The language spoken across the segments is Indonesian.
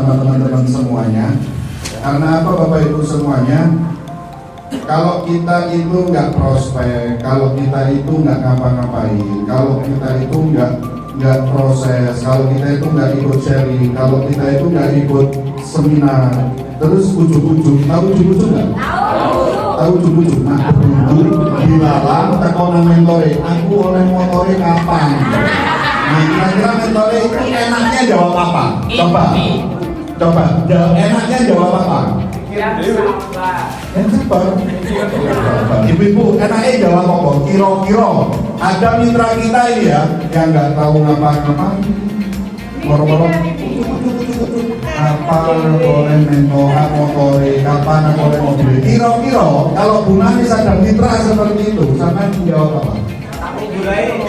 sama teman-teman semuanya. Karena apa Bapak Ibu semuanya? Kalau kita itu nggak prospek, kalau kita itu nggak ngapa-ngapain, kalau kita itu nggak proses, kalau kita itu nggak ikut sharing, kalau kita itu nggak ikut seminar, terus ujung-ujung, tahu ujung-ujung nggak? Tahu ujung-ujung. Nah, dilalang tekonan mentore, aku oleh motore kapan? Nah, kira-kira mentore itu enaknya jawab apa? Coba, enaknya jawab apa? Ibu-ibu, enaknya jawab apa? Kira-kira ada mitra kita ini ya yang nggak tahu ngapa-ngapain, moro-moro kapan boleh mentoran motore, kapan boleh mobil. Kira-kira kalau Bu Nani sadar mitra seperti itu, sama jawab apa? Aku mulai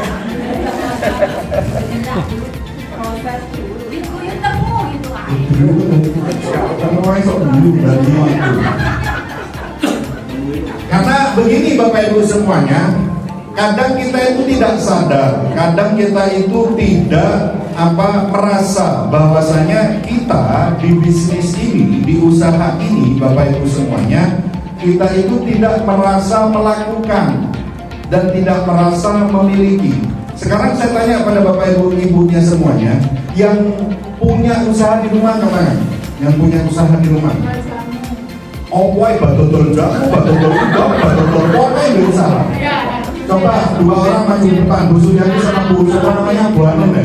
proses dulu, itu yang temu gitu lah. Karena begini Bapak Ibu semuanya, kadang kita itu tidak sadar, kadang kita itu tidak merasa bahwasanya kita di bisnis ini, di usaha ini Bapak Ibu semuanya, kita itu tidak merasa melakukan dan tidak merasa memiliki. Sekarang saya tanya pada Bapak Ibu ibunya semuanya, yang punya usaha di rumah kemana? Yang punya usaha di rumah? Oh, why batutol jamu, batutol udang, batutol pokoknya yang usaha. Coba dua orang maju depan, Bu Suyanti sama Bu siapa namanya? Bu Hanum ya?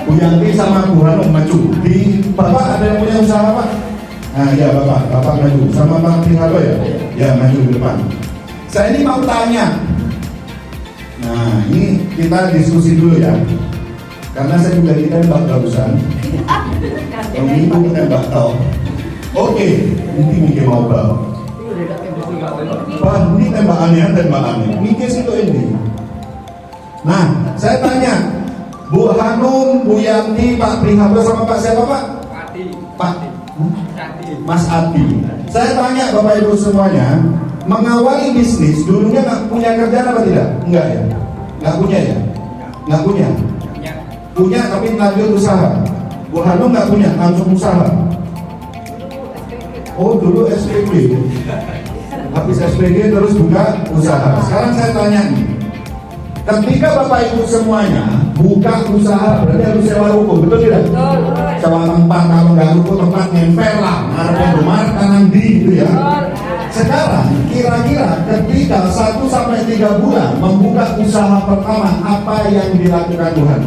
Bu Yanti sama Bu Hanum maju. Di Bapak ada yang punya usaha Pak? Nah ya Bapak maju. Sama Pak Tirado ya? Ya maju di depan. Saya ini mau tanya. Nah ini kita diskusi dulu ya. Karena saya juga ditembak barusan. Minggu ditembak tau. Oke, ini mikir mau bal. Wah, ini tembakannya. Mikir situ ini. Nah, saya tanya, Bu Hanum, Bu Yanti, Pak Prihato sama Pak siapa Pak? Pak Mas Adi. Saya tanya Bapak Ibu semuanya, mengawali bisnis dulunya nggak punya kerjaan apa tidak? Enggak ya? Nggak punya ya? Nggak punya? Punya tapi lanjut usaha. Bu Hanum nggak punya, langsung usaha. Oh dulu SPG, habis SPG terus buka usaha. Sekarang saya tanya nih, ketika Bapak Ibu semuanya buka usaha berarti harus sewa ruko, betul tidak? Sewa tempat, kalau nggak ruko tempat nempel lah, ngarepnya rumah kanan di gitu ya. Sekarang kira-kira ketika 1 sampai 3 bulan membuka usaha pertama, apa yang dilakukan Tuhan?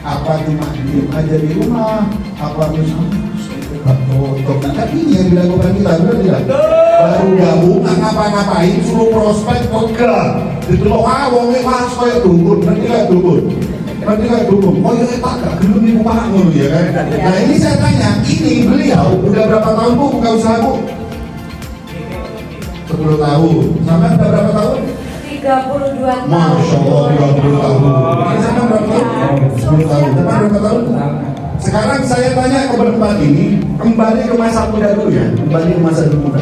Apa cuma diem aja di rumah? Apa terus tapi ini yang dilakukan kita, benar tidak? Baru gabung, ngapa-ngapain, suruh prospek, pegang ditolong, wongnya mas, kayak dukun, nanti gak dukun oh iya Pak, gak gelum ibu Pak, ya kan? Nah ini saya tanya, ini beliau udah berapa tahun Bu buka usaha Bu? 10 tahun, sampai udah berapa tahun? 32 tahun. Masya Allah, 30 tahun. Ini sampai berapa tahun? 10 tahun, sampai berapa tahun? Sekarang saya tanya ke berempat ini, kembali ke masa muda dulu ya, kembali ke masa muda.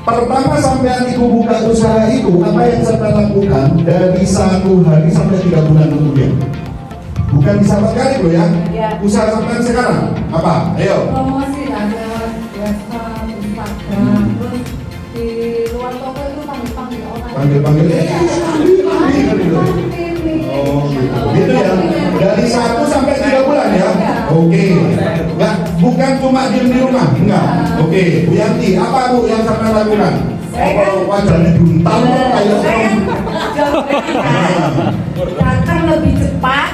Pertama sampai ibu buka usaha itu, apa yang saya lakukan dari 1 hari sampai 3 bulan kemudian? Bukan di sahabat kali loh ya, usaha sampai sekarang, apa? Ayo. Promosi ada website, Instagram, terus di luar toko itu panggil orang. Panggil. Oh gitu ya. Dari 1 sampai 3 bulan ya. Oke. Enggak, bukan cuma diem di rumah, enggak. Oke, Bu Yanti, apa Bu yang sampai lakukan? Oh, wajahnya buntal kayak orang. Datang lebih cepat.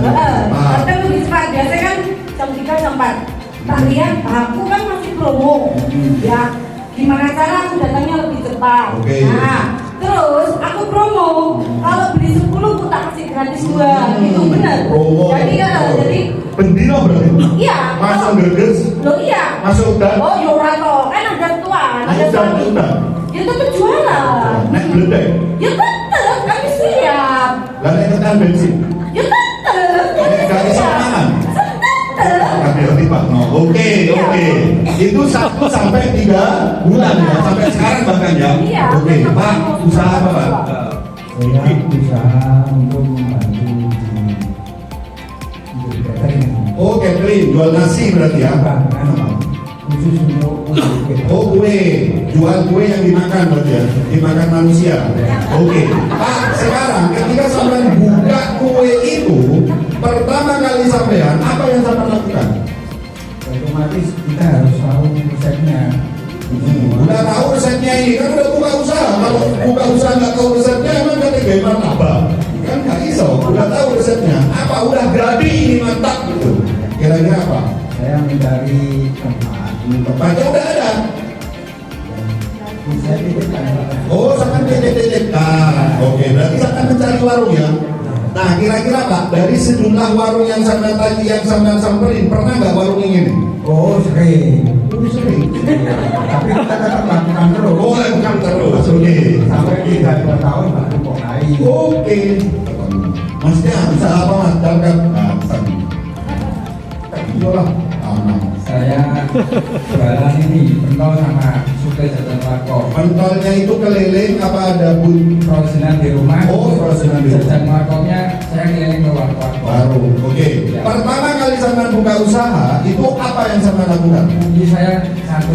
Datang lebih cepat. Biasanya kan jam 3 jam 4. Tak lihat aku kan masih promo. Ya, gimana cara aku datangnya lebih cepat. Nah, terus aku promo. Kalau beli 10 aku tak kasih gratis 2. Itu benar. Jadi pendino berarti? Iya. Masuk gerges? Loh iya. Masuk udah? Oh yorato, kan ada tuan, ada suami. Ya tetap jualan. Naik beledek? Ya tetap, kami siap. Lah naik kendaraan bensin? Ya tetap. Gak bisa makan? Tetap. Oke. Itu 1 sampai 3 bulan ya, sampai sekarang bahkan ya. Iya. Oke, Pak, usaha apa Pak? Saya usaha untuk membantu di catering. Oh, catering, jual nasi berarti ya? Khusus untuk Oh, kue, jual kue yang dimakan berarti ya? Dimakan manusia. Oke, Pak, sekarang ketika sampean buka kue itu, pertama kali sampean, apa yang sampean lakukan? otomatis kita harus tahu resepnya. Udah tahu resepnya ini, kan udah buka usaha. Kalau buka usaha nggak tahu resepnya, emang kata gimana apa? Kan nggak iso, udah tahu resepnya. Apa udah jadi ini mantap gitu? Kira-kira apa? Saya mencari tempat. Tempatnya udah ada. Saya titipkan. Oh, sampai titip-titipkan. Oke, berarti akan mencari warung ya. Nah, kira-kira Pak, dari sejumlah warung yang sampai tadi yang sampai samperin, pernah nggak warung yang ini? Oh, sering. Oh, sering. Tapi kita tetap lakukan terus. Oh, bukan terus. Oke. Sampai 3-2 tahun baru mulai. Oke. Maksudnya bisa apa Mas? Dalam nah, itulah. Saya jualan ini pentol sama suka jajan warkop. Pentolnya itu keliling apa ada bun? Frozenan di rumah. Oh, frozenan di rumah. Jajan warkopnya saya keliling ke warkop. Baru. Oke. Ya. Pertama kali sampai buka usaha itu apa yang sampai lakukan? Kunci saya satu.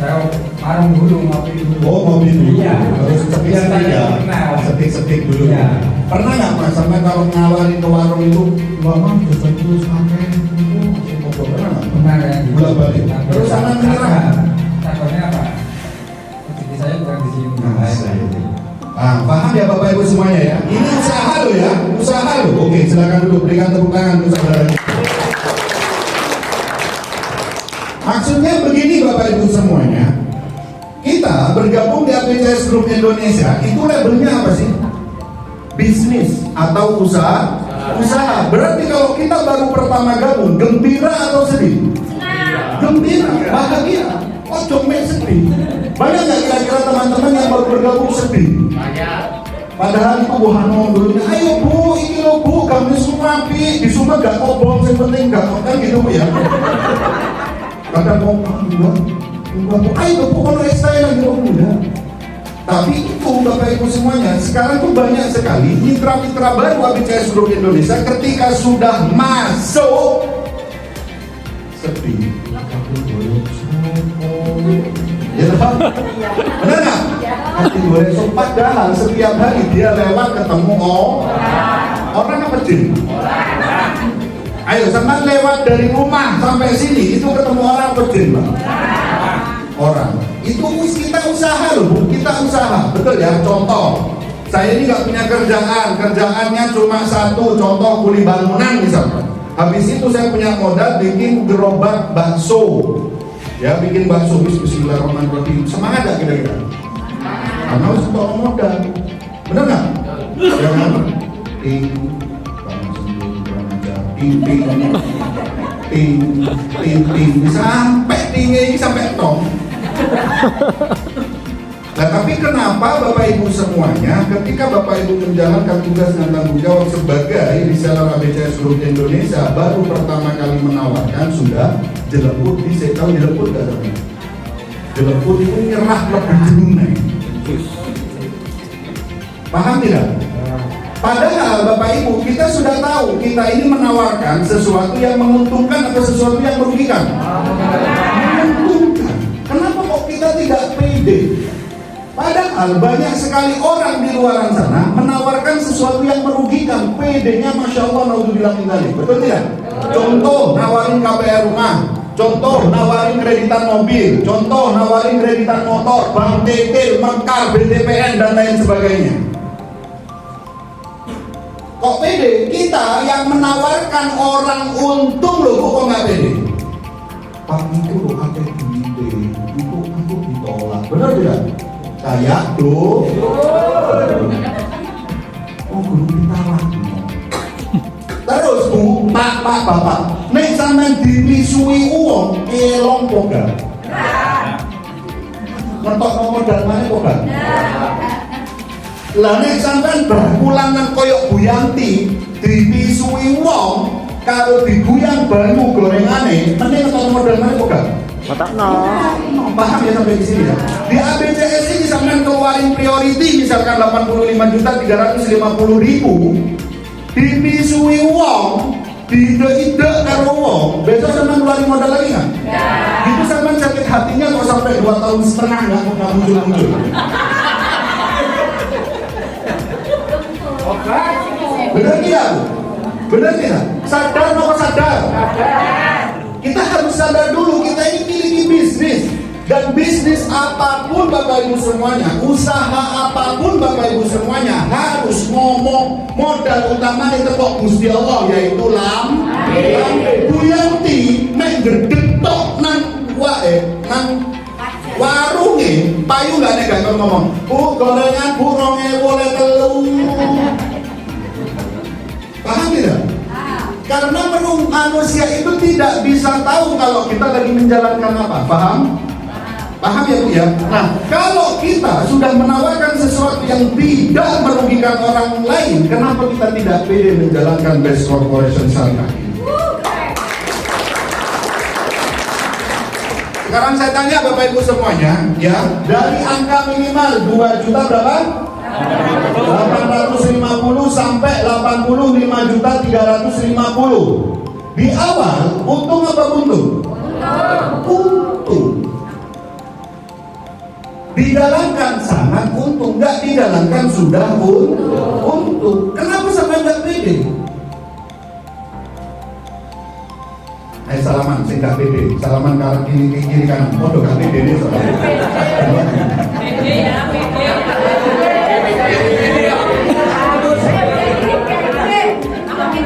Saya warung dulu, ngopi dulu. Oh, mobil dulu. Iya. Harus setik-setik ya. Setik-setik dulu. Iya. Pernah nggak Mas sampai kalau nawarin ke warung itu, "Mama jajan terus pakai itu?" Pernah nggak? Benar ya. Bolak balik. Terus sama menyerah. Takutnya apa? Rezeki saya bukan di sini. Ah, paham ya Bapak Ibu semuanya ya? Ini usaha lo ya, usaha lo. Oke, silakan dulu berikan tepuk tangan untuk saudaranya. Maksudnya begini Bapak Ibu semuanya, kita bergabung di APCS Group Indonesia, itu labelnya apa sih? Bisnis atau usaha? Usaha. Berarti kalau kita baru pertama gabung, gembira atau sedih? Gembira, bahagia. Oh, cuma sedih. Banyak nggak kira-kira teman-teman yang baru bergabung sedih? Banyak. Padahal itu Bu Hanum dulunya, ayo Bu, ini loh Bu, kami semua di Sumba gak kobong, yang penting gak kan gitu Bu ya. Kadang enggak Bu, ayo Bu, kalau saya lagi enggak. Tapi itu Bapak Ibu semuanya, sekarang tuh banyak sekali mitra-mitra baru APCS Group Indonesia ketika sudah masuk sedih. Ya benar? Benar nggak? Hati gue padahal setiap hari dia lewat ketemu orang apa jin? Ayo sama lewat dari rumah sampai sini itu ketemu orang apa jin Bang? Orang. Itu kita usaha loh Bu, kita usaha, betul ya? Contoh, saya ini nggak punya kerjaan, kerjaannya cuma satu, contoh kuli bangunan misalkan. Habis itu saya punya modal bikin gerobak bakso, ya bikin bakso. Bismillahirrahmanirrahim. Semangat gak kira-kira? Karena harus bawa modal, bener nggak? Jangan ting, ting sampai tinggi sampai tong. Nah, tapi kenapa Bapak Ibu semuanya ketika Bapak Ibu menjalankan tugas dan tanggung jawab sebagai reseller APCS Group Indonesia baru pertama kali menawarkan sudah jeleput di saya tahu jeleput gak tahu? Jeleput itu nyerah lebih dulu nih. Paham tidak? Padahal Bapak Ibu kita sudah tahu kita ini menawarkan sesuatu yang menguntungkan atau sesuatu yang merugikan. Menguntungkan. Kenapa kok kita tidak pede? Padahal banyak sekali orang di luar sana menawarkan sesuatu yang merugikan. PD-nya Masya Allah, naudzubillah min dzalik. Betul tidak? Contoh, nawarin KPR rumah. Contoh, nawarin kreditan mobil. Contoh, nawarin kreditan motor. Bank TT, Mekar, BTPN, dan lain sebagainya. Kok pede? Kita yang menawarkan orang untung loh, kok nggak pede? Pak, itu loh ada duit, itu aku ditolak. Benar tidak? Kayak tuh. Oh, guru kita lagi. Terus Bu, Pak, Bapak, nek sampean dipisui uang, elong poga. Ngetok modal mana poga? Lah nek sampean berpulangan koyok Bu Yanti, dipisui uang, kalau diguyang banyu gorengane, mending ngetok modal mana poga? Paham ya sampai di sini ya? Di APCS ini sampai keluarin priority misalkan 85.350.000, dipisui uang ide karo wong, besok sampean ngeluarin modal lagi nggak? Itu sampean sakit hatinya kok sampai 2 tahun setengah nggak muncul-muncul. Benar tidak? Benar tidak? Sadar atau sadar? Kita harus sadar dulu, kita ini miliki bisnis. Dan bisnis apapun Bapak Ibu semuanya, usaha apapun Bapak Ibu semuanya harus ngomong modal utama itu kok Gusti Allah, yaitu lambe. Bu Yanti mek gedhe tok nang nang warunge payu gak nek gak ngomong, "Bu, gorengan Bu 2003." Paham tidak? Karena manusia itu tidak bisa tahu kalau kita lagi menjalankan apa. Paham? Paham ya Bu ya? Nah, kalau kita sudah menawarkan sesuatu yang tidak merugikan orang lain, kenapa kita tidak pede menjalankan Best Corporation Syariah? Sekarang saya tanya Bapak Ibu semuanya, ya, dari angka minimal 2 juta berapa? 850 sampai 85.350. Di awal untung apa buntung? Untung. Dijalankan sangat untung, nggak dijalankan sudah untung. Kenapa sampai nggak pede? Ayo salaman, saya nggak pede. Salaman ke kiri kanan. Waduh, nggak pede nih soalnya.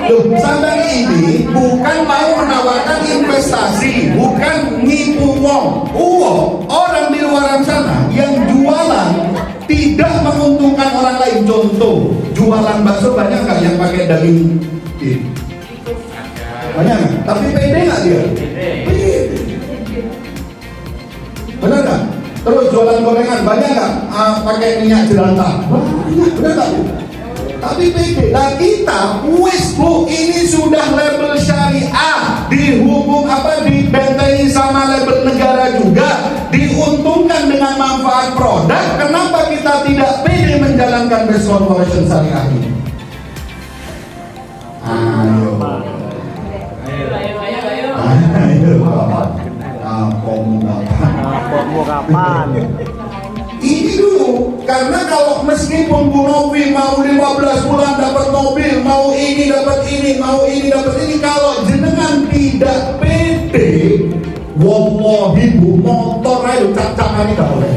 Loh, sampai ini bukan mau menawarkan investasi, bukan nipu wong. Orang di luar sana yang jualan tidak menguntungkan orang lain. Contoh, jualan bakso banyak nggak yang pakai daging? Banyak nggak? Tapi pede nggak dia? Pede. Benar nggak? Terus jualan gorengan banyak nggak? Pakai minyak jelantah? Banyak, benar nggak? Tapi pede. Nah kita, wis Bu, ini sudah label syariah, dihubung dibentengi sama label negara juga, diuntungkan dengan manfaat produk. Kenapa kita tidak pede menjalankan Best Corporation Syariah ini? Ayo. Ayo kapan? Ini dulu, karena kalau meskipun Bu Novi mau 15 bulan dapat mobil, mau ini dapat ini, mau ini dapat ini, kalau jenengan tidak pede, wallahi Bu, motor ayo cap-capan gak boleh.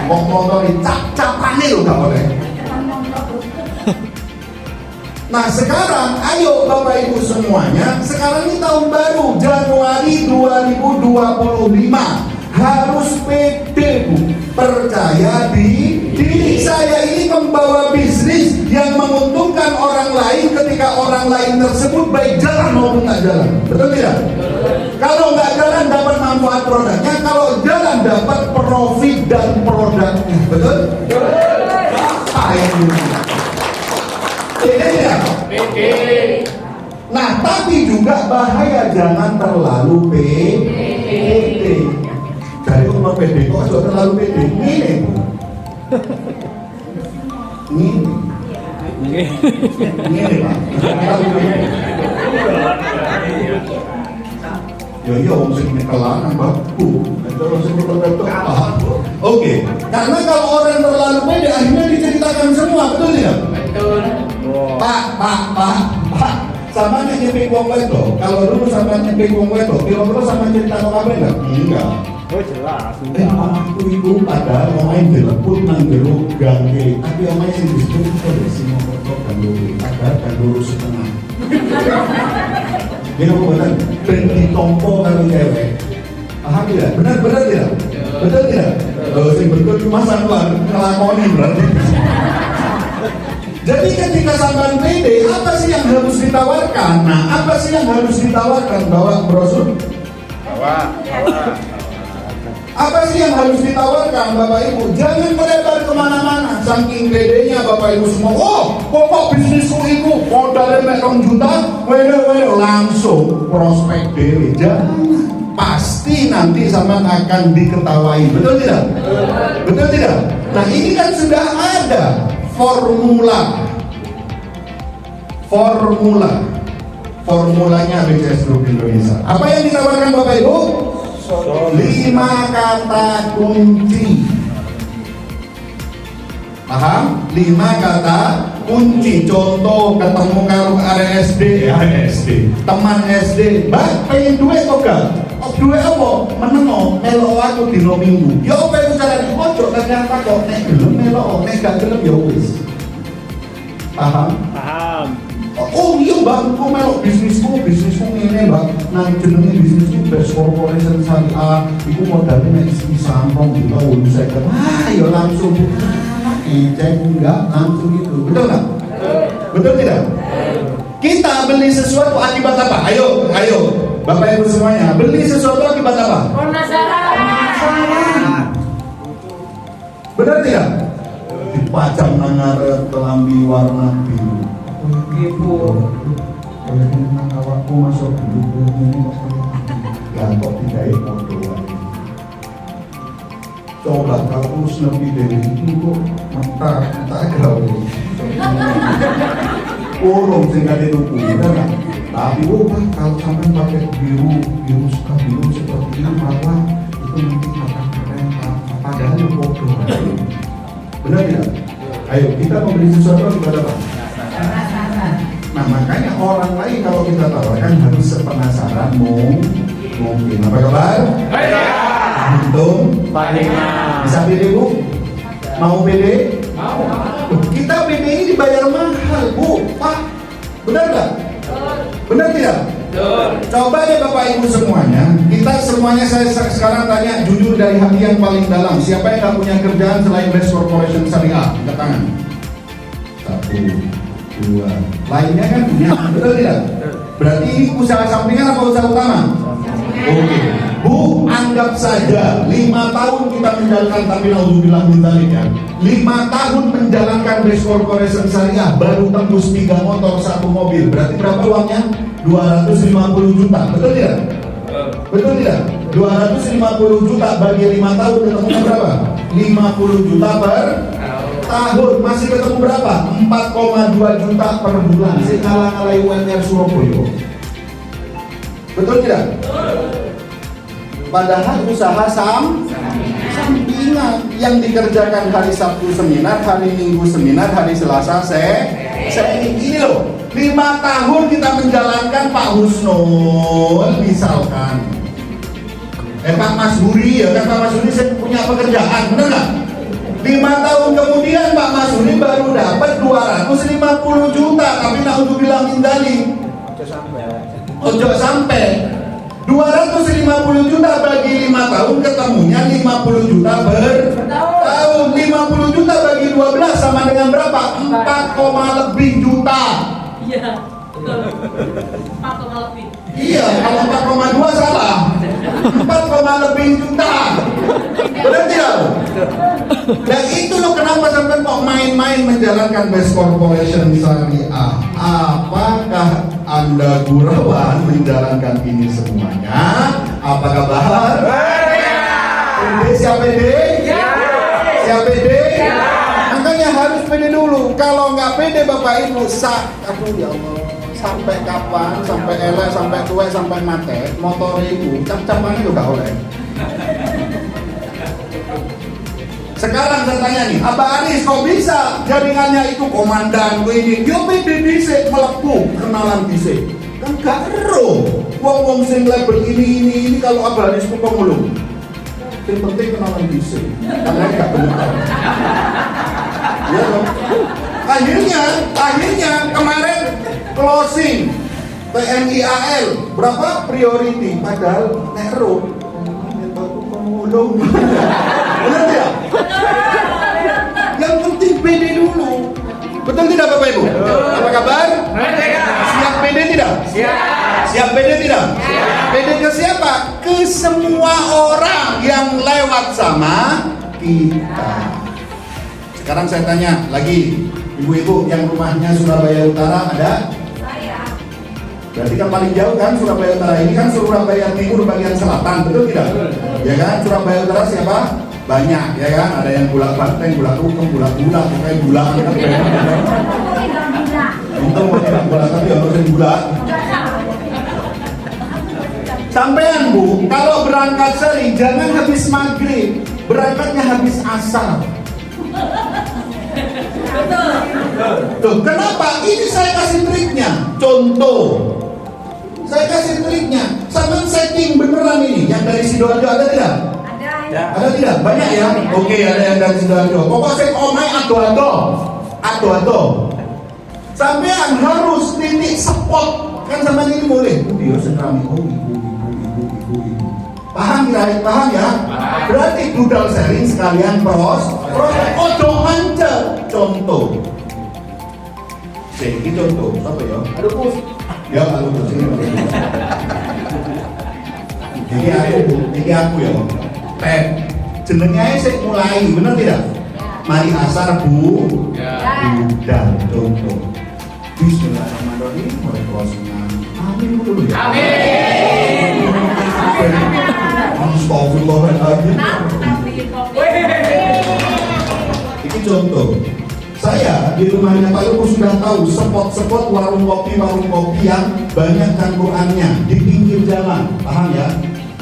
Motor cap-capan itu gak boleh. Nah sekarang, ayo Bapak Ibu semuanya, sekarang ini tahun baru, Januari 2025. Harus pede Bu, percaya diri. Saya ini membawa bisnis yang menguntungkan orang lain ketika orang lain tersebut baik jalan maupun nggak jalan. Betul tidak? Kalau nggak jalan dapat manfaat produknya, kalau jalan dapat profit dan produknya. Betul? Pede tidak? Pede. Nah tapi juga bahaya, jangan terlalu pede. Dari umur pede kok sudah terlalu pede. Ini Pak. Ya wong sing nyekelan babu. Terus sing betul apa? Oke. Karena kalau orang terlalu pede akhirnya diceritakan semua, betul tidak? Betul. Pak. Sama nyepik wong wedok. Kalau dulu sama nyepik wong wedok, kira-kira sama cerita kok kabeh enggak? Enggak. Oh jelas. Aku ibu padahal omae dileput nang jero gang kiri. Tapi omae sing disebut kok sing motor gandul. Padahal gandul setengah. Dia ngomong ben ditompo karo cewek. Paham tidak? Benar tidak? Betul tidak? Kalau sing betul cuma sampean ngelakoni berarti. Jadi ketika sampean pede, apa sih yang harus ditawarkan? Nah, apa sih yang harus ditawarkan? Bawa brosur? Bawa. Apa sih yang harus ditawarkan Bapak Ibu? Jangan melebar kemana-mana. Saking pedenya Bapak Ibu semua, pokok bisnisku itu modalnya mek 2 juta, wele langsung prospek dewe. Jangan. Pasti nanti sampean akan diketawai. Betul tidak? Betul tidak? Nah ini kan sudah ada formula. formulanya BCS Group Indonesia. Apa yang ditawarkan Bapak Ibu? 5 kata kunci. Paham? 5 kata kunci. Contoh ketemu karo arek SD, teman SD, Mbak pengen duit kok gak? Duit apa? Menengo, melok aku dino minggu. Ya apa itu caranya? Ojo kadang takok, nek gelem melok, nek gak gelem ya wis. Paham? Oh iya Mbak, aku melok bisnisku ngene Mbak. Nang jenenge bisnisku Best Corporation Syariah. Iku modalnya nek sampong juga saya kata, ya langsung cek enggak langsung gitu. Betul nggak? Betul tidak? Kita beli sesuatu akibat apa? Ayo Bapak Ibu semuanya, beli sesuatu akibat apa? Penasaran. Benar tidak? Dipajang nangaret kelambi warna biru. Ibu, kalau nang awakku masuk dulu ini kok tidak modoan. Coba kamu lebih dari itu kok tak gawe. Kurung sehingga dituku, kan? Tapi kalau sampai pakai biru suka biru seperti ini malah itu nanti akan keren. Padahal bodoh. Benar tidak? Ayo kita membeli sesuatu kepada apa? Nah makanya orang lain kalau kita tawarkan harus sepenasaran mungkin. Apa kabar? Untung bisa PD Bu? Mau PD? Mau. Kita PD ini dibayar mahal Bu, Pak. Benar nggak? Benar tidak? Coba deh Bapak Ibu semuanya. Kita semuanya saya sekarang tanya jujur dari hati yang paling dalam. Siapa yang nggak punya kerjaan selain Best Corporation Syariah? Angkat tangan. 1, 2. Lainnya kan punya, betul tidak? Berarti ini usaha sampingan apa usaha utama? Oke. Bu, anggap saja 5 tahun kita menjalankan, tapi naudzubillah min dzalik ya. 5 tahun menjalankan Best Corporation Syariah baru tembus 3 motor 1 mobil. Berarti berapa uangnya? 250 juta. Betul tidak? Betul tidak? 250 juta bagi 5 tahun ketemunya berapa? 50 juta per tahun. Masih ketemu berapa? 4,2 juta per bulan. Sekala-kalai UMR Surabaya. Betul tidak? Padahal usaha sampingan yang dikerjakan hari Sabtu seminar, hari Minggu seminar, hari Selasa ini loh. 5 tahun kita menjalankan Pak Husnul misalkan. Pak Mas Huri ya kan, Pak Mas Huri punya pekerjaan, benar nggak? 5 tahun kemudian Pak Mas Huri baru dapat 250 juta, tapi naudzubillah min dzalik. Ojo sampai 250 juta bagi 5 tahun ketemunya 50 juta per tahun. 50 juta bagi 12 sama dengan berapa? 4, lebih juta. Iya, betul. 4, lebih. Iya, kalau 4,2 salah. 4, lebih juta. Benar tidak? Dan itu loh kenapa sampai kok main-main menjalankan Best Corporation Syariah. Apakah Anda gurauan menjalankan ini semuanya? Apa kabar? PD siap PD? Siap PD? Makanya harus PD dulu. Kalau nggak PD Bapak Ibu aduh ya Allah, sampai kapan? Sampai elek, sampai tua, sampai mati. Motor itu cap-capannya juga oleh. Sekarang saya tanya nih, Abah Aris kok bisa jaringannya itu komandan ini? Yo PD dhisik melepuh kenalan dhisik. Kan gak ero. Wong sing label ini kalau Abah Aris ku pemulung. Yang penting kenalan dhisik. Karena gak bener. Ya dong. Akhirnya kemarin closing TNI AL berapa priority padahal nero. Pemulung. Benar tidak? Yang penting PD dulu. Betul tidak Bapak Ibu? Apa kabar? Siap PD tidak? Siap PD tidak? PD ke siapa? Ke semua orang yang lewat sama kita. Sekarang saya tanya lagi, ibu-ibu yang rumahnya Surabaya Utara ada? Berarti kan paling jauh kan Surabaya Utara ini kan Surabaya Timur bagian selatan, betul tidak? Ya kan, Surabaya Utara siapa? Banyak ya kan, ada yang gula banteng, gula tukem, gula pokoknya gula kan. Untung tidak gula tapi harus gula. Sampean Bu, kalau berangkat sering jangan habis maghrib, berangkatnya habis asar. Tuh, kenapa? Ini saya kasih triknya. Contoh, saya kasih triknya. Sampean setting beneran ini. Yang dari Sidoarjo ada tidak? Ada tidak? Banyak ya? Oke, ada yang dari Sidoarjo. Pokoknya omai ado-ado. Sampean harus titik spot. Kan sampean ini boleh. Dia sekarang ibu. Paham ya? Berarti budal sharing sekalian pros ojo mancet. Contoh. Ini contoh, apa ya? Aduh Pus. Ya, aduh Pus ini. Ini aku ya. Pep. Jenengnya saya mulai, benar tidak? Mari asar Bu. Budal contoh. Bismillahirrahmanirrahim. Mulai closing-an. Amin dulu ya. Amin. Astagfirullahaladzim. Ini contoh. Saya di rumahnya Pak Lukus sudah tahu spot-spot warung kopi yang banyak Qurannya di pinggir jalan. Paham ya?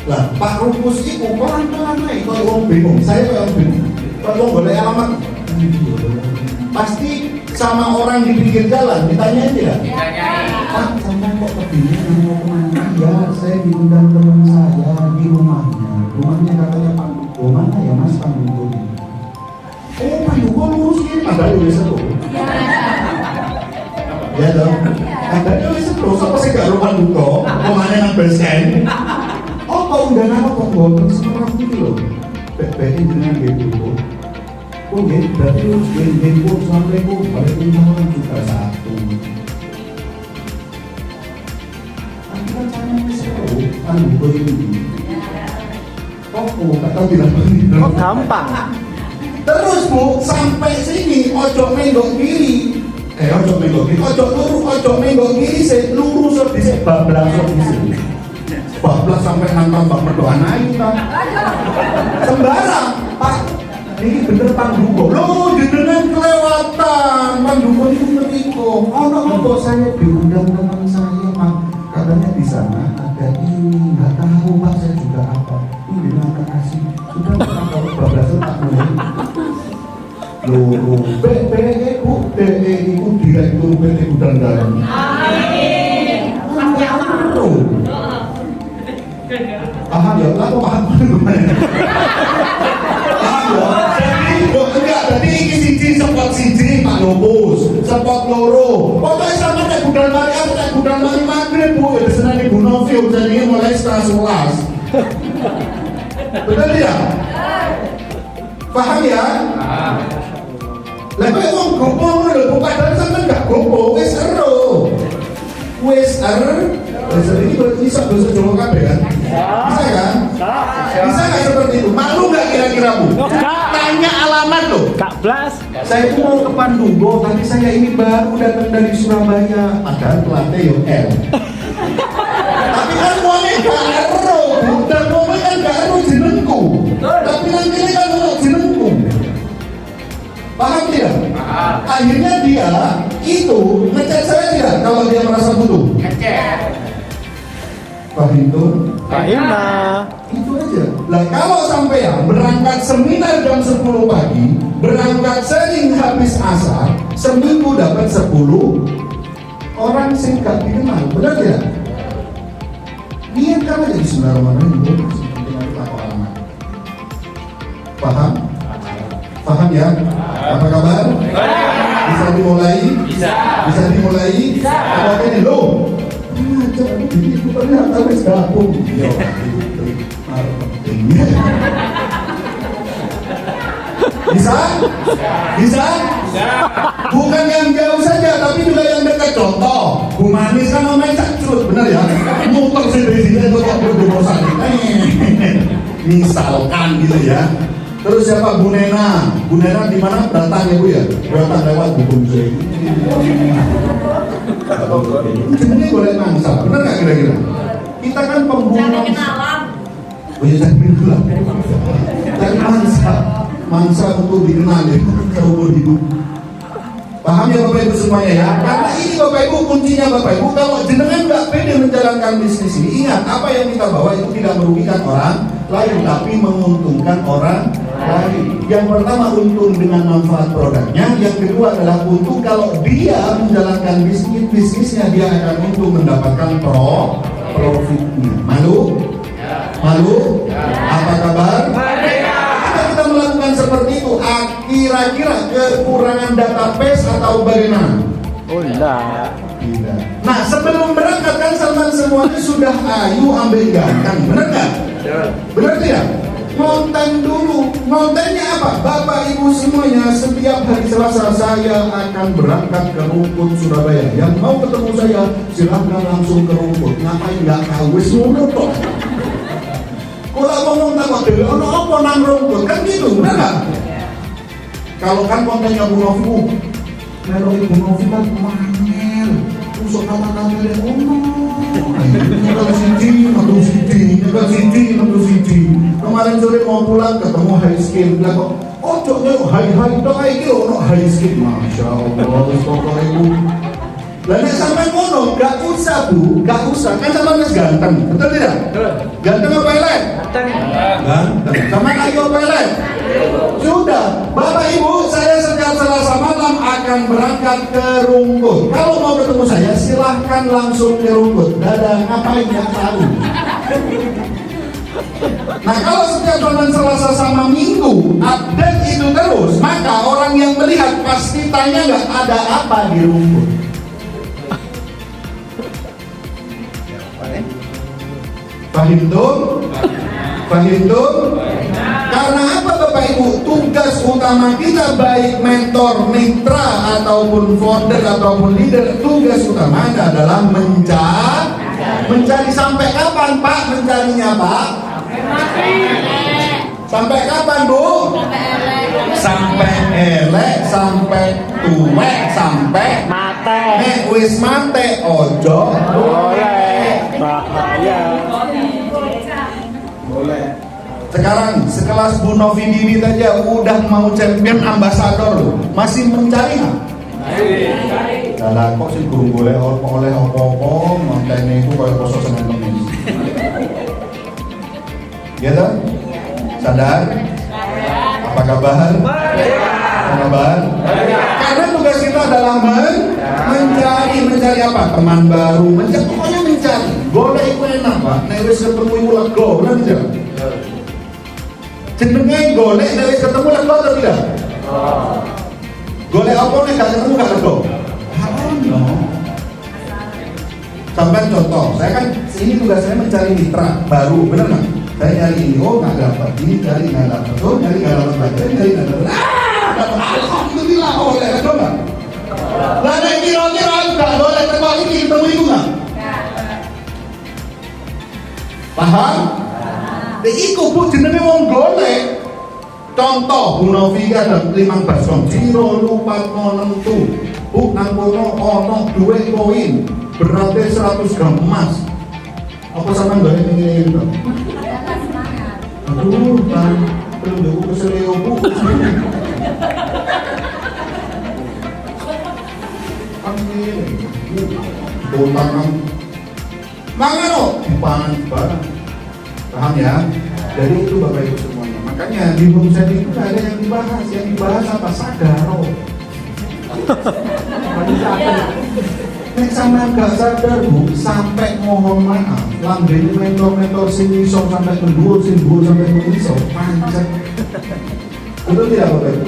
Lah Pak Lukus itu pelan-pelan naik. Kalau orang bingung, saya yang bingung. Kalau boleh alamat, pasti sama orang di pinggir jalan ditanyain tidak? Pak, sampai kok kebingungan mau kemana? Ya, saya diundang teman saya di rumahnya. Rumahnya katanya Pak Duko. Mana ya Mas Pak Duko? Oh, Pak Duko lurus ini. Padahal udah seru. Ya dong. Padahal udah seru. Siapa sih gak rumah Duko? Kemana yang besen? Oh, kok undangan apa kok bohong? Sekarang gitu loh. Baik-baikin dengan gitu. Oh, ya, berarti lurus game-game. Assalamualaikum. Waalaikumsalam juga satu. Anu ini, oh gampang. Terus Bu, sampai sini ojo menggok kiri, ojo menggok kiri, saya lurus di bablas sampai nantang bak berdoa naik kan, sembarang Pak. Ini bener Panduko, loh jenengan kelewatan. Panduko itu meriko. Oh, saya diundang teman saya Pak. Katanya di sana ada ini, nggak tahu Pak, saya juga apa. Ini dengan kasih sudah kalau bablasan tak boleh. Loh, BPE Bu, DE itu direktur PT Gudang Garam. Amin. Paham ya? Aku paham gimana? Paham ya? Jadi ini siji spot siji Pak Lopus, spot loro. Pokoknya sama kayak Gudang Mari, kayak Gudang Mari maghrib Bu. Ya senang Ibu Novi, jadi mulai setengah 11. Betul tidak? Paham ya? Lah kok wong gopo lho, padahal sampean gak gopo, wis ero. Bahasa ini bisa bahasa Jawa kabeh kan? Bisa kan? Bisa nggak seperti itu? Malu nggak kira-kira Bu? Tanya alamat loh. Kak Blas. Saya itu mau ke Pandugo, tapi saya ini baru datang dari Surabaya. Padahal pelatih yo L. Tapi kan ngomongnya gak ero, dan ngomongnya kan gak ero jenengku. Tapi nanti ini kan ero jenengku. Paham tidak? Akhirnya dia itu ngecek saya tidak kalau dia merasa butuh. Pak Hinton, Pak Ina. itu aja. Lah kalau sampai berangkat seminar jam 10 pagi, berangkat sering habis asar, seminggu dapat 10 orang sing gak dikenal, benar tidak? Niatkan aja di Bismillahirrahmanirrahim. Paham? Paham ya? Apa kabar? Bisa dimulai? Bisa dimulai? Apa ini loh? Itu ternyata wis gabung. Ya, itu marketingnya. Bisa? Bisa? Bukan yang jauh saja, tapi juga yang dekat. Contoh, Bu Manis kan namanya cakcut, benar ya? Muter sih dari sini itu kok berbosan. Misalkan gitu ya. Terus siapa Bu Nena? Bu Nena di mana? Datang ya Bu ya? Datang lewat buku saya. Ini boleh mangsa, benar nggak kira-kira? Kita kan pembunuh. Oh ya saya bilang, tapi mangsa untuk dikenal ya, seumur hidup. Paham ya Bapak Ibu semuanya ya? Karena ini Bapak Ibu kuncinya Bapak Ibu, kalau jenengan nggak pede menjalankan bisnis ini, ingat apa yang kita bawa itu tidak merugikan orang lain, tapi menguntungkan orang lain. Yang pertama untung dengan manfaat produknya, yang kedua adalah untung kalau dia menjalankan bisnisnya dia akan untung mendapatkan profitnya. Malu? Malu? Apa kabar? Kita melakukan seperti itu, kira-kira kekurangan database atau bagaimana? Oh enggak. Tidak. Nah sebelum berangkat kan Salman semuanya sudah ayu ambil ganteng, benar nggak? Benar tidak? Ngonten dulu. Ngontennya apa? Bapak Ibu semuanya, setiap hari Selasa saya akan berangkat ke Rungkut Surabaya. Yang mau ketemu saya silahkan langsung ke Rungkut. Ngapain nggak tahu? Wis ngono toh. Kalau ngomong takut dulu, ono apa nang Rungkut kan gitu, benar nggak? Kalau kan kontennya Bu Novi, kalau Ibu Novi kan mangel, usuk kata-kata dia nyekel siji. Kemarin sore mau pulang ketemu high skill, bilang kok, oh coknya high dong, iki ono high skill, masya Allah, pokoknya Ibu. Lah nek sampean ngono, gak usah Bu, gak usah, kan sampean wis ganteng, betul tidak? Ganteng apa elek? Ganteng. Sampean ayo apa elek? Sudah, Bapak Ibu, saya setiap Selasa malam akan berangkat ke Rungkut. Kalau mau ketemu saya, silahkan langsung ke Rungkut. Dadah, ngapain nggak tahu. Nah, kalau setiap bulan Selasa sama Minggu update itu terus, maka orang yang melihat pasti tanya nggak ada apa di Rungkut. Paham tuh? Paham tuh? Karena apa Bapak Ibu? Tugas utama kita baik mentor, mitra ataupun founder ataupun leader, tugas utama adalah mencari sampai kapan Pak mencarinya Pak? Sampai kapan Bu? Sampai elek, sampai tuwek, sampai Mate. Wis mate ojo. Boleh. Bahaya. Boleh. Sekarang sekelas Bu Novi Dini aja udah mau champion ambasador loh, masih mencari nggak? Nah, kok sih guru boleh oleh opo-opo montainya itu kayak kosong seneng temen. Ya kan? Sadar? Apa kabar? Apa kabar? Karena tugas kita adalah mencari apa? Teman baru, pokoknya mencari. Boleh itu enak Pak. Nek wis ketemu iku lega, bener tidak? Jenenge golek nek wis ketemu lega atau tidak? Golek apa nek gak ketemu gak lega? No. Sampai contoh, saya kan ini tugas saya mencari mitra baru, bener nggak? Saya nyari ini, oh nggak dapat, ini cari nggak dapat, oh nyari nggak dapat lagi, nyari nggak dapat. Alhamdulillah, oh boleh lega nggak? Lah nek kira-kira nggak boleh teko iki ketemu iku nggak? Paham? Iku Bu jenenge wong golek. Contoh Bu Novi kan 15 kon jiro lupa menentu. Bu nang kono ono duit koin beratnya 100 gram emas. Apa sampean golek ngene to? Aduh, kan perlu keseleo Bu. Botangan mangano dipangan barang. Paham ya? Jadi itu Bapak Ibu semuanya. Makanya di Bumsen itu ada yang dibahas. Yang dibahas apa? Sadaro. Nek sampean gak sadar Bu, sampai mohon maaf, lambene mentor-mentor sing iso sampai ke dhuwur, sing dhuwur sampai ke iso pancet. Betul tidak Bapak Ibu?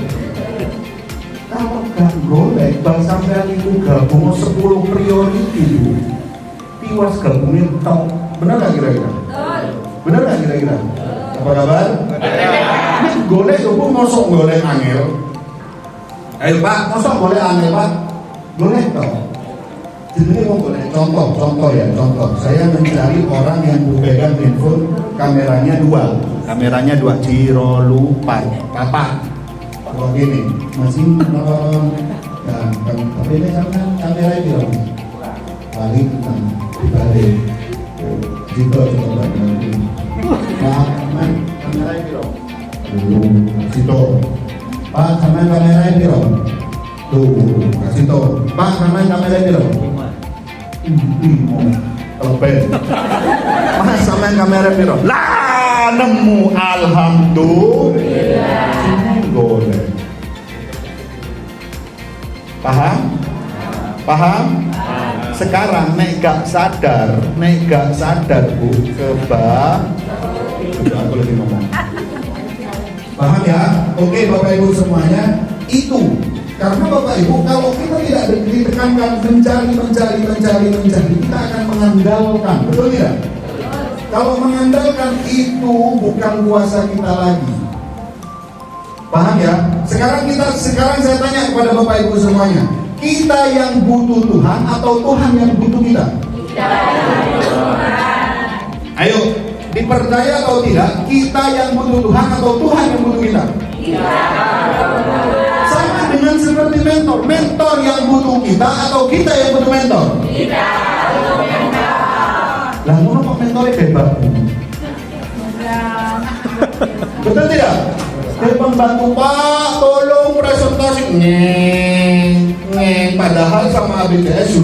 Kalau gak golek, bang sampean itu gabung 10 priority Bu. Piwas gabungin tok. Benar gak kira-kira? Benar gak kira-kira? Apa kabar? Ini golek itu mosok golek angel. Ayo Pak, mosok golek angel Pak? Golek toh. Jadi mau golek contoh ya, contoh. Saya mencari orang yang pegang handphone kameranya 2. Kameranya 2 Ciro lupa Papa. Kalau gini masih nah, tapi ini kamera itu dong. Balik dibalik. Jika coba nanti. Pak, kamera itu dong. Situ. Pak, sama kamera itu dong. Tuh, kasih tau. Pak, kamera ini dong. Telepon. Mas, sama kamera ini dong. Lah, nemu alhamdulillah. Boleh. Paham? Paham? Sekarang nek gak sadar Bu, aku lagi ngomong. Paham ya? Oke Bapak Ibu semuanya, itu karena Bapak Ibu kalau kita tidak ditekankan mencari, kita akan mengandalkan, betul tidak? Kalau mengandalkan itu bukan kuasa kita lagi. Paham ya? Sekarang saya tanya kepada Bapak Ibu semuanya, kita yang butuh Tuhan atau Tuhan yang butuh kita? Ayo, dipercaya atau tidak, kita yang butuh Tuhan atau Tuhan yang butuh kita? Sama dengan seperti mentor yang butuh kita atau kita yang butuh mentor? Lah, ngono kok mentornya bebas? Betul tidak? Dia pembantu, Pak, tolong presentasi. Padahal sama ABCS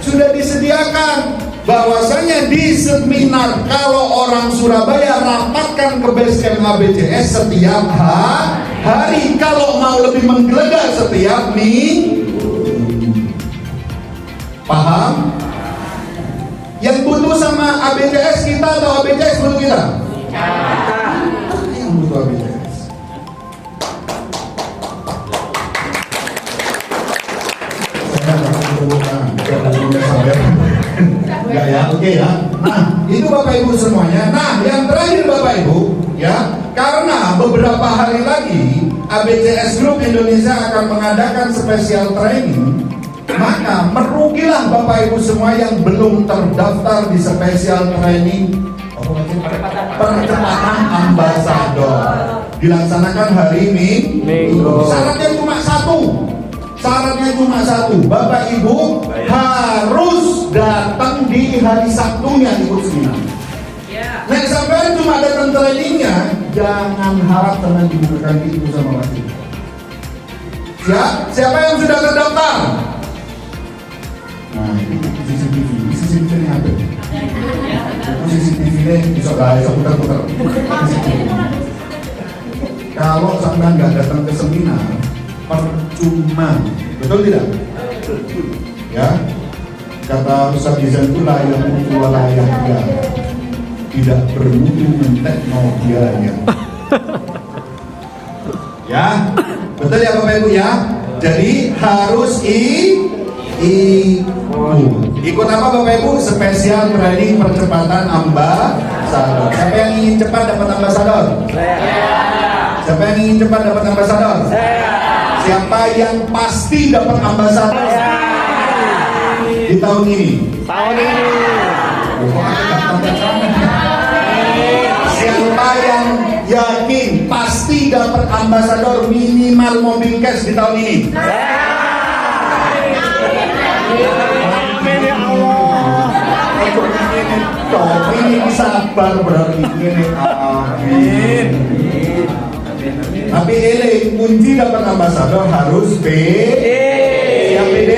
sudah disediakan. Bahwasanya di seminar kalau orang Surabaya rapatkan ke basecamp ABCS setiap hari, kalau mau lebih menggelegar setiap minggu. Paham? Yang butuh sama ABCS kita atau ABCS butuh kita? Yang butuh ABCS. Enggak ya, oke ya. Nah, itu Bapak Ibu semuanya. Nah, yang terakhir Bapak Ibu, ya, karena beberapa hari lagi ABCS Group Indonesia akan mengadakan spesial training, maka merugilah Bapak Ibu semua yang belum terdaftar di spesial training percepatan ambasador. Dilaksanakan hari Minggu. Syaratnya cuma satu, Bapak Ibu harus datang di hari Sabtunya ikut seminar. Nek sampai cuma datang trainingnya, jangan harap teman dibukakan pintu sama Mas. Siapa yang sudah terdaftar? Nah, ini CCTV ini apa? CCTV ini bisa putar-putar. Kalau sampai nggak datang ke seminar, percuma, betul tidak? Ya, kata Ustaz Izan itu layak mutu layak dia, tidak bermutu mentek mau biaya. Ya, betul ya Bapak Ibu ya. Jadi harus ikut apa Bapak Ibu? Spesial training percepatan ambasador. Siapa yang ingin cepat dapat ambasador? Siapa yang ingin cepat dapat ambasador? Siapa yang pasti dapat ambasador di tahun ini? Siapa yang yakin pasti dapat ambasador minimal mobil cash di tahun ini? Amin ya Allah. Ini sabar berarti ini. Amin. Tapi ini kunci dapat ambasador harus siap PD?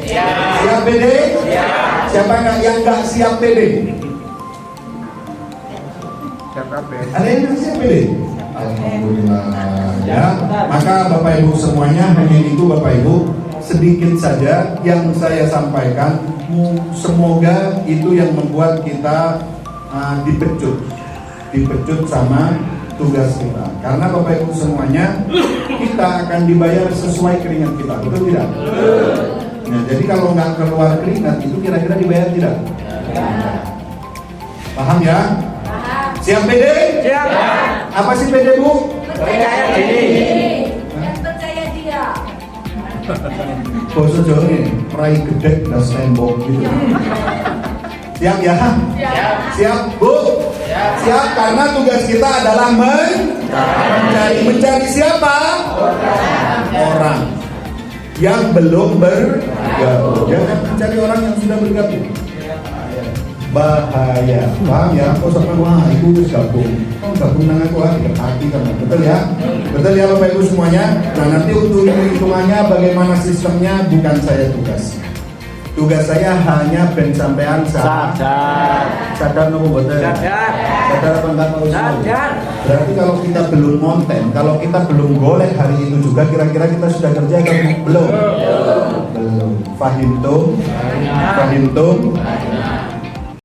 Siap PD? Siapa yang nggak siap PD? Ada yang nggak siap PD? Alhamdulillah ya. Maka Bapak Ibu semuanya, hanya itu Bapak Ibu, sedikit saja yang saya sampaikan. Semoga itu yang membuat kita dipecut sama tugas kita. Karena Bapak Ibu semuanya, kita akan dibayar sesuai keringat kita, betul tidak? Nah, jadi kalau nggak keluar keringat itu kira-kira dibayar tidak? Paham ya? Siap PD? Siap. Apa sih PD Bu? Percaya diri. Percaya dia. Bos Jawa ini, perai gedek dan tembok gitu. Siap ya? Siap Bu? Siap, karena tugas kita adalah mencari siapa? Orang yang belum bergabung. Jangan mencari orang yang sudah bergabung. bahaya. Paham ya? Kok sampai wah itu gabung. Kok gabung nang aku hati kan. Betul ya? Betul ya Bapak Ibu semuanya? Nah, nanti untuk hitungannya bagaimana sistemnya bukan saya tugas. Tugas saya hanya ben sampean sadar nopo boten? Sadar apa enggak Pak Usman? Berarti kalau kita belum konten, kalau kita belum golek hari itu juga kira-kira kita sudah kerja kan belum? Belum. Fahim tum?